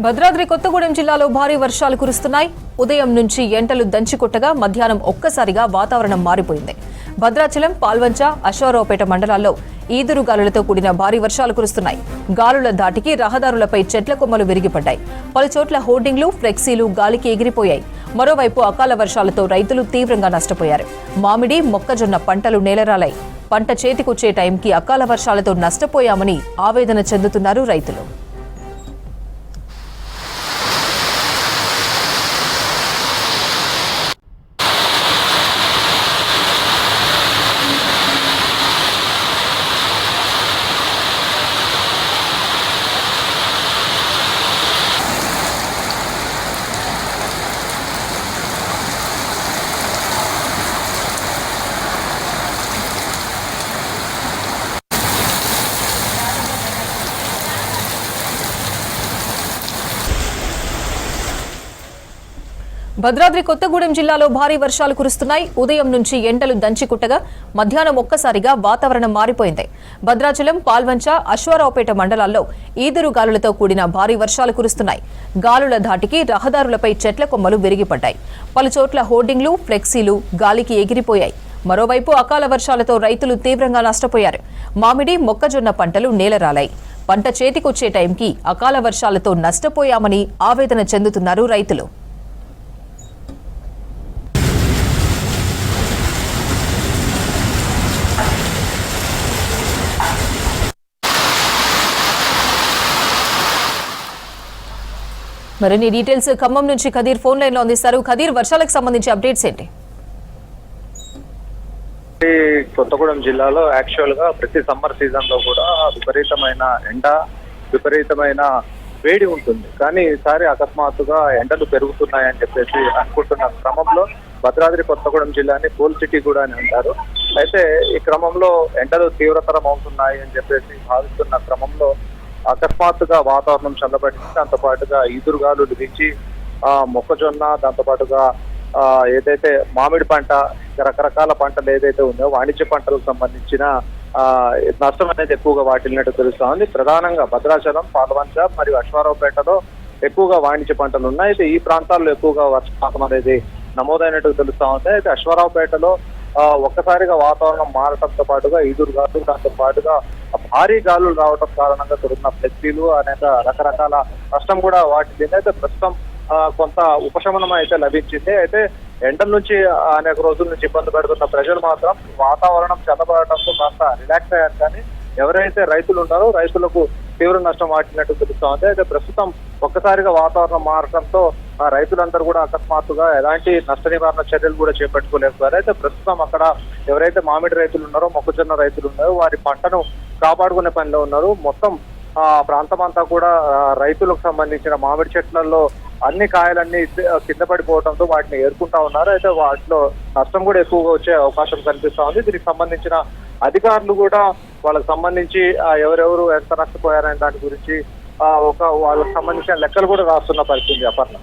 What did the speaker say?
భద్రాద్రి కొత్తగూడెం జిల్లాలో భారీ వర్షాలు కురుస్తున్నాయి. ఉదయం నుంచి ఎండలు దంచికొట్టగా మధ్యాహ్నం ఒక్కసారిగా వాతావరణం మారిపోయింది. భద్రాచలం, పాల్వంచ, అశ్వారావుపేట మండలాల్లో ఈదురుగాలులతో కూడిన భారీ వర్షాలు కురుస్తున్నాయి. గాలుల ధాటికి రహదారులపై చెట్ల కొమ్మలు విరిగిపడ్డాయి. పలుచోట్ల హోర్డింగ్లు, ఫ్లెక్సీలు గాలికి ఎగిరిపోయాయి. మరోవైపు అకాల వర్షాలతో రైతులు తీవ్రంగా నష్టపోయారు. మామిడి, మొక్కజొన్న పంటలు నేలరాలాయి. పంట చేతికొచ్చే టైంకి అకాల వర్షాలతో నష్టపోయామని ఆవేదన చెందుతున్నారు రైతులు. భద్రాద్రి కొత్తగూడెం జిల్లాలో భారీ వర్షాలు కురుస్తున్నాయి. ఉదయం నుంచి ఎండలు దంచికుట్టగా మధ్యాహ్నం ఒక్కసారిగా వాతావరణం మారిపోయింది. భద్రాచలం, పాల్వంచ, అశ్వారావుపేట మండలాల్లో ఈదురుగాలులతో కూడిన భారీ వర్షాలు కురుస్తున్నాయి. గాలుల ధాటికి రహదారులపై చెట్ల కొమ్మలు విరిగిపడ్డాయి. పలుచోట్ల హోర్డింగ్లు, ఫ్లెక్సీలు గాలికి ఎగిరిపోయాయి. మరోవైపు అకాల వర్షాలతో రైతులు తీవ్రంగా నష్టపోయారు. మామిడి, మొక్కజొన్న పంటలు నేలరాలాయి. పంట చేతికొచ్చే టైంకి అకాల వర్షాలతో నష్టపోయామని ఆవేదన చెందుతున్నారు రైతులు. మరిన్ని డీటెయిల్స్ ఖమ్మం నుంచి ఖదీర్ ఫోన్ లైన్ లో అందిస్తారు. ఖదీర్, వర్షాలకు సంబంధించి అప్డేట్స్ ఏంటి? కొత్తగూడెం జిల్లాలో యాక్చువల్ గా ప్రతి సమ్మర్ సీజన్ లో కూడా విపరీతమైన ఎండ, విపరీతమైన వేడి ఉంటుంది. కానీ ఈసారి అకస్మాత్తుగా ఎండలు పెరుగుతున్నాయని చెప్పేసి అనుకుంటున్న క్రమంలో భద్రాద్రి కొత్తగూడెం జిల్లాని కోల్ సిటీ కూడా అని అంటారు. అయితే ఈ క్రమంలో ఎండలు తీవ్రతరం అవుతున్నాయి అని చెప్పేసి భావిస్తున్న క్రమంలో అకస్మాత్తుగా వాతావరణం చల్లబడింది. దాంతో పాటుగా ఈదురుగాలులు వీచి మొక్కజొన్న, దాంతో పాటుగా ఏదైతే మామిడి పంట, రకరకాల పంటలు ఏదైతే ఉన్నాయో వాణిజ్య పంటలకు సంబంధించిన నష్టం అనేది ఎక్కువగా వాటిల్లినట్టు తెలుస్తా ఉంది. ప్రధానంగా భద్రాచలం, పాల్వంచ మరియు అశ్వారావుపేటలో ఎక్కువగా వాణిజ్య పంటలు ఉన్నాయి. అయితే ఈ ప్రాంతాల్లో ఎక్కువగా వర్షపాతం అనేది నమోదైనట్టు తెలుస్తా ఉంది. అయితే అశ్వారావుపేటలో ఒక్కసారిగా వాతావరణం మారటంతో పాటుగా ఈదురుగాలు, దాంతో పాటుగా భారీ గాలులు రావడం కారణంగా జరుగుతున్న ఫ్లెక్సీలు అనేక రకరకాల నష్టం కూడా వాటిల్లింది. అయితే ప్రస్తుతం కొంత ఉపశమనం అయితే లభించింది. అయితే ఎండల నుంచి అనేక రోజుల నుంచి ఇబ్బంది పడుతున్న ప్రజలు మాత్రం వాతావరణం చల్లబడటంతో కాస్త రిలాక్స్ అయ్యారు. కానీ ఎవరైతే రైతులు ఉన్నారో రైతులకు తీవ్ర నష్టం వాటినట్టు తెలుస్తా ఉంది. అయితే ప్రస్తుతం ఒక్కసారిగా వాతావరణం మారటంతో రైతులందరూ కూడా అకస్మాత్తుగా ఎలాంటి నష్ట నివారణ చర్యలు కూడా చేపట్టుకోలేకపోయారు. అయితే ప్రస్తుతం అక్కడ ఎవరైతే మామిడి రైతులు ఉన్నారో, మొక్కజొన్న రైతులు ఉన్నారో వారి పంటను కాపాడుకునే పనిలో ఉన్నారు. మొత్తం ప్రాంతం అంతా కూడా రైతులకు సంబంధించిన మామిడి చెట్లలో అన్ని కాయలన్నీ కింద పడిపోవడంతో వాటిని ఏరుకుంటా ఉన్నారు. అయితే వాటిలో నష్టం కూడా ఎక్కువగా వచ్చే అవకాశం కనిపిస్తా ఉంది. దీనికి సంబంధించిన అధికారులు కూడా వాళ్ళకి సంబంధించి ఎవరెవరు ఎంత నష్టపోయారనే దాని గురించి వాళ్ళకి సంబంధించిన లెక్కలు కూడా రాస్తున్న పరిస్థితి. అపర్ణ.